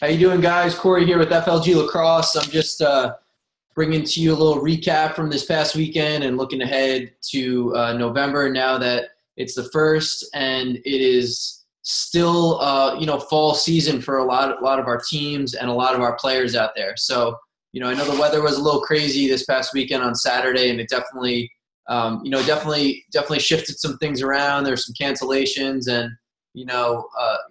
How you doing, guys? Corey here with FLG Lacrosse. I'm just bringing to you a little recap from this past weekend and looking ahead to November now that it's the first and it is still fall season for a lot of our teams and a lot of our players out there. So I know the weather was a little crazy this past weekend on Saturday, and it definitely definitely shifted some things around. There's some cancellations, and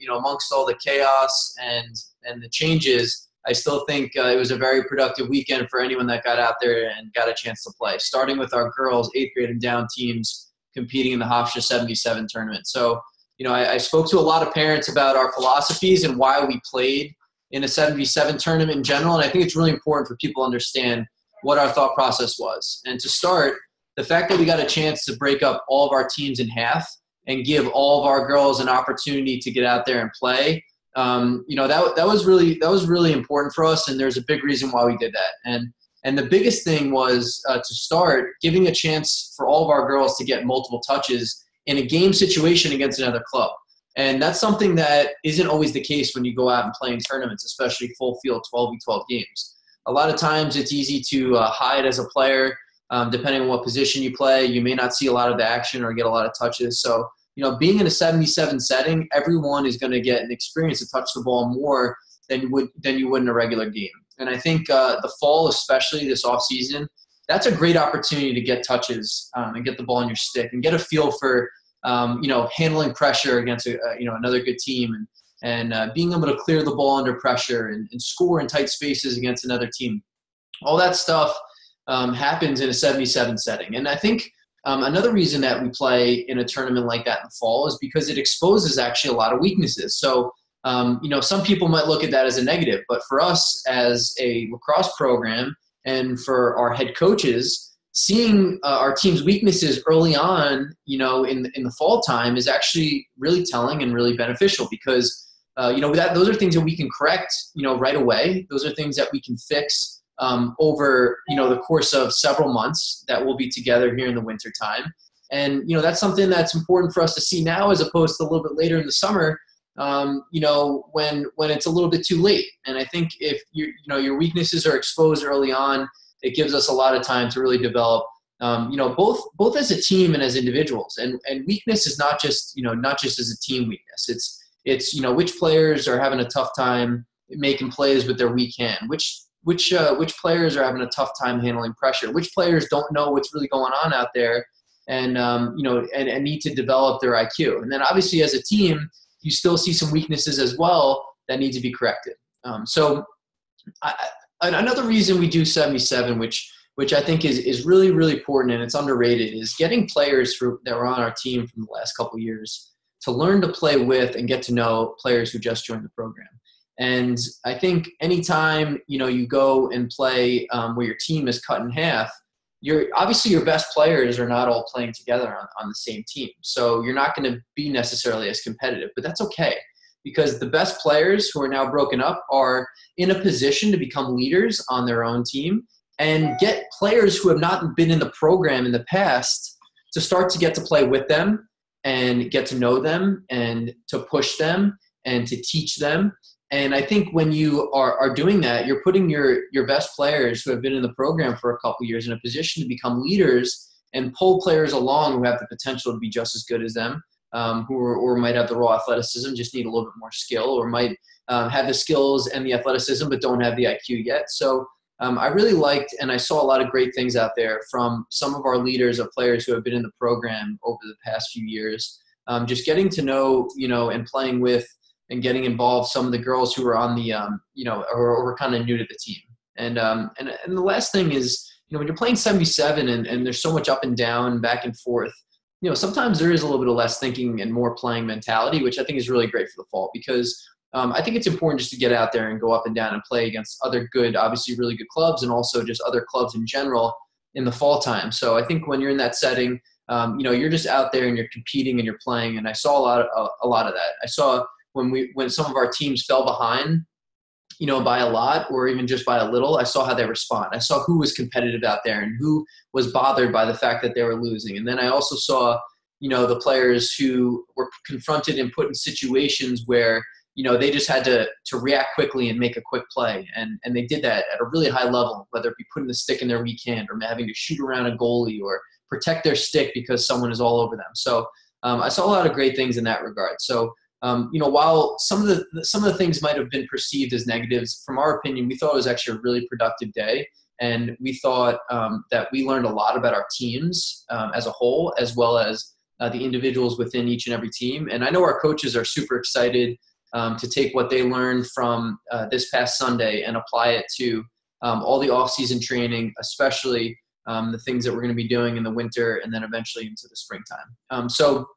amongst all the chaos and the changes, I still think it was a very productive weekend for anyone that got out there and got a chance to play, starting with our girls 8th grade and down teams competing in the Hofstra 77 tournament. So, I spoke to a lot of parents about our philosophies and why we played in a 77 tournament in general, and I think it's really important for people to understand what our thought process was. And to start, the fact that we got a chance to break up all of our teams in half and give all of our girls an opportunity to get out there and play, that was really important for us, and there's a big reason why we did that. And the biggest thing was to start giving a chance for all of our girls to get multiple touches in a game situation against another club. And that's something that isn't always the case when you go out and play in tournaments, especially full field 12v12 games. A lot of times it's easy to hide as a player. Depending on what position you play, you may not see a lot of the action or get a lot of touches. So, being in a 77 setting, everyone is going to get an experience to touch the ball more than you would in a regular game. And I think the fall, especially this off season, that's a great opportunity to get touches and get the ball in your stick and get a feel for handling pressure against another good team and being able to clear the ball under pressure and score in tight spaces against another team. All that stuff happens in a 77 setting. And I think another reason that we play in a tournament like that in the fall is because it exposes actually a lot of weaknesses. So, some people might look at that as a negative, but for us as a lacrosse program and for our head coaches, seeing our team's weaknesses early on, in the fall time is actually really telling and really beneficial because, those are things that we can correct, right away. Those are things that we can fix over the course of several months that we'll be together here in the winter time. And that's something that's important for us to see now as opposed to a little bit later in the summer, when it's a little bit too late. And I think if your weaknesses are exposed early on, it gives us a lot of time to really develop both as a team and as individuals. And weakness is not just as a team weakness. It's which players are having a tough time making plays with their weak hand, which players are having a tough time handling pressure, which players don't know what's really going on out there and need to develop their IQ. And then obviously as a team, you still see some weaknesses as well that need to be corrected. Another reason we do 77, which I think is really, really important and it's underrated, is getting players that were on our team from the last couple of years to learn to play with and get to know players who just joined the program. And I think anytime, you go and play where your team is cut in half, obviously your best players are not all playing together on the same team. So you're not going to be necessarily as competitive, but that's okay because the best players who are now broken up are in a position to become leaders on their own team and get players who have not been in the program in the past to start to get to play with them and get to know them and to push them and to teach them. And I think when you are doing that, you're putting your best players who have been in the program for a couple of years in a position to become leaders and pull players along who have the potential to be just as good as them, or might have the raw athleticism, just need a little bit more skill, or might have the skills and the athleticism but don't have the IQ yet. So I really liked, and I saw a lot of great things out there from some of our leaders of players who have been in the program over the past few years, just getting to know, and playing with and getting involved some of the girls who are on the, or were kind of new to the team. And the last thing is, when you're playing 77 and there's so much up and down, back and forth, sometimes there is a little bit of less thinking and more playing mentality, which I think is really great for the fall because I think it's important just to get out there and go up and down and play against other good, obviously really good clubs and also just other clubs in general in the fall time. So I think when you're in that setting, you're just out there and you're competing and you're playing. And I saw a lot of that. I saw when some of our teams fell behind, by a lot or even just by a little, I saw how they respond. I saw who was competitive out there and who was bothered by the fact that they were losing. And then I also saw, the players who were confronted and put in situations where, they just had to react quickly and make a quick play. And they did that at a really high level, whether it be putting the stick in their weak hand or having to shoot around a goalie or protect their stick because someone is all over them. So I saw a lot of great things in that regard. So, while some of the things might have been perceived as negatives, from our opinion, we thought it was actually a really productive day. And we thought that we learned a lot about our teams as a whole, as well as the individuals within each and every team. And I know our coaches are super excited to take what they learned from this past Sunday and apply it to all the off-season training, especially the things that we're going to be doing in the winter and then eventually into the springtime. So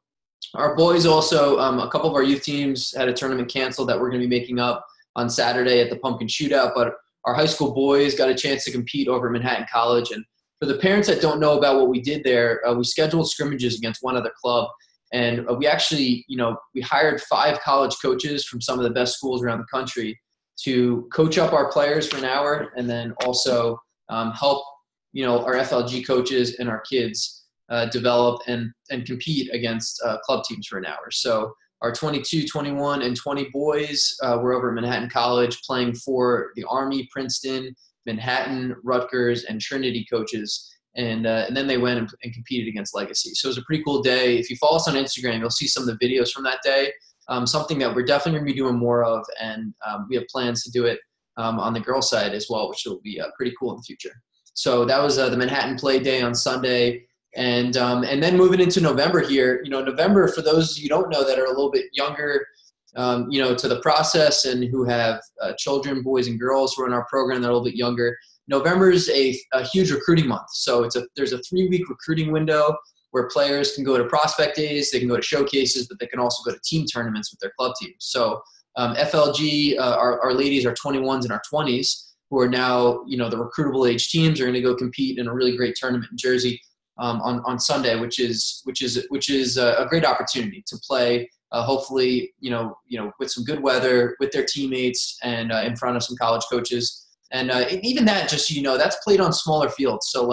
our boys also, a couple of our youth teams had a tournament canceled that we're going to be making up on Saturday at the Pumpkin Shootout, but our high school boys got a chance to compete over at Manhattan College. And for the parents that don't know about what we did there, we scheduled scrimmages against one other club. And we actually, we hired 5 college coaches from some of the best schools around the country to coach up our players for an hour and then also help, our FLG coaches and our kids develop and compete against club teams for an hour. So our 22, 21, and 20 boys were over at Manhattan College playing for the Army, Princeton, Manhattan, Rutgers, and Trinity coaches. And then they went and competed against Legacy. So it was a pretty cool day. If you follow us on Instagram, you'll see some of the videos from that day, something that we're definitely going to be doing more of. And we have plans to do it on the girls' side as well, which will be pretty cool in the future. So that was the Manhattan Play Day on Sunday. And then moving into November here, November, for those you don't know that are a little bit younger, to the process and who have children, boys and girls who are in our program that are a little bit younger, November is a huge recruiting month. So there's a 3-week recruiting window where players can go to prospect days, they can go to showcases, but they can also go to team tournaments with their club teams. So FLG, our ladies, our 21s and our 20s, who are now, the recruitable age teams, are going to go compete in a really great tournament in Jersey on Sunday, which is a great opportunity to play. Hopefully, with some good weather, with their teammates, and in front of some college coaches. And even that, just that's played on smaller fields. So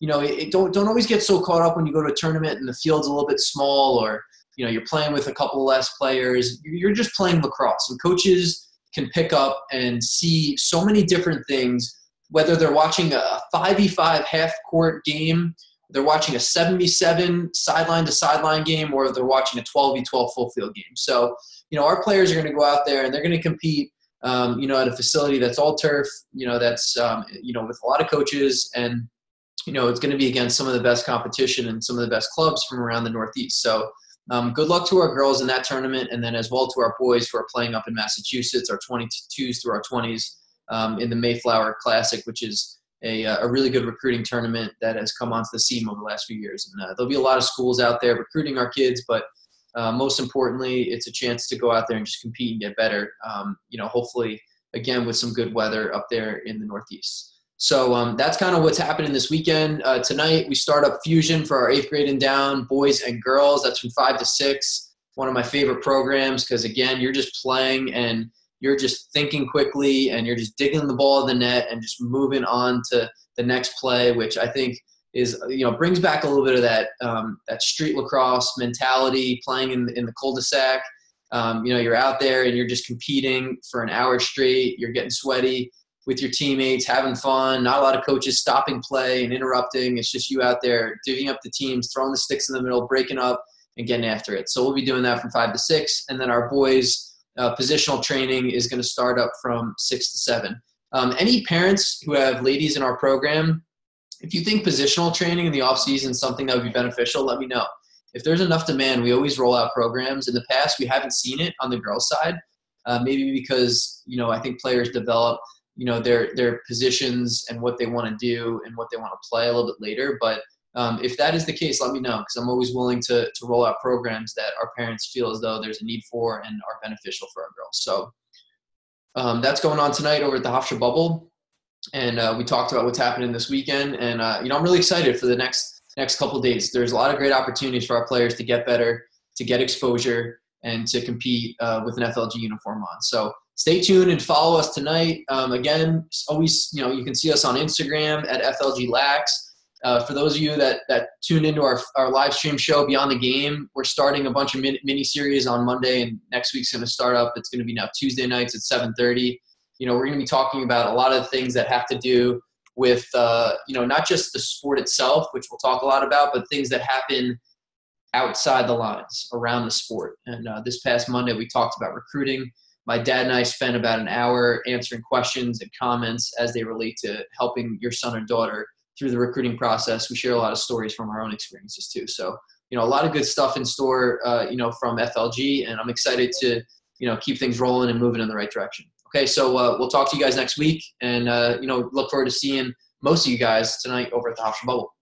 don't always get so caught up when you go to a tournament and the field's a little bit small, or you're playing with a couple less players. You're just playing lacrosse, and coaches can pick up and see so many different things. Whether they're watching a 5v5 half-court game, they're watching a 7v7 sideline-to-sideline game, or they're watching a 12v12 full-field game. So, our players are going to go out there and they're going to compete, at a facility that's all turf, that's, with a lot of coaches. And, it's going to be against some of the best competition and some of the best clubs from around the Northeast. So good luck to our girls in that tournament, and then as well to our boys who are playing up in Massachusetts, our 22s through our 20s in the Mayflower Classic, which is a really good recruiting tournament that has come onto the scene over the last few years. And there'll be a lot of schools out there recruiting our kids, but most importantly, it's a chance to go out there and just compete and get better, hopefully, again, with some good weather up there in the Northeast. So that's kind of what's happening this weekend. Tonight, we start up Fusion for our 8th grade and down, boys and girls. That's from 5 to 6. One of my favorite programs because, again, you're just playing and you're just thinking quickly and you're just digging the ball in the net and just moving on to the next play, which I think is, brings back a little bit of that street lacrosse mentality, playing in the cul-de-sac. You're out there and you're just competing for an hour straight. You're getting sweaty with your teammates, having fun. Not a lot of coaches stopping play and interrupting. It's just you out there divvying up the teams, throwing the sticks in the middle, breaking up, and getting after it. So we'll be doing that from 5 to 6. And then our boys' positional training is going to start up from 6 to 7. Any parents who have ladies in our program, if you think positional training in the off-season is something that would be beneficial, let me know. If there's enough demand, we always roll out programs. In the past, we haven't seen it on the girls' side, maybe because, I think players develop, their positions and what they want to do and what they want to play a little bit later. But if that is the case, let me know, because I'm always willing to roll out programs that our parents feel as though there's a need for and are beneficial for our girls. So that's going on tonight over at the Hofstra Bubble. And we talked about what's happening this weekend. And, I'm really excited for the next couple of days. There's a lot of great opportunities for our players to get better, to get exposure, and to compete with an FLG uniform on. So stay tuned and follow us tonight. Again, always, you can see us on Instagram at FLG Lax. For those of you that tuned into our live stream show Beyond the Game, we're starting a bunch of mini series on Monday, and next week's going to start up. It's going to be now Tuesday nights at 7:30. We're going to be talking about a lot of things that have to do with not just the sport itself, which we'll talk a lot about, but things that happen outside the lines around the sport. And this past Monday, we talked about recruiting. My dad and I spent about an hour answering questions and comments as they relate to helping your son or daughter through the recruiting process. We share a lot of stories from our own experiences too. So, a lot of good stuff in store, from FLG, and I'm excited to, keep things rolling and moving in the right direction. Okay. So we'll talk to you guys next week, and, look forward to seeing most of you guys tonight over at the Hofstra Bubble.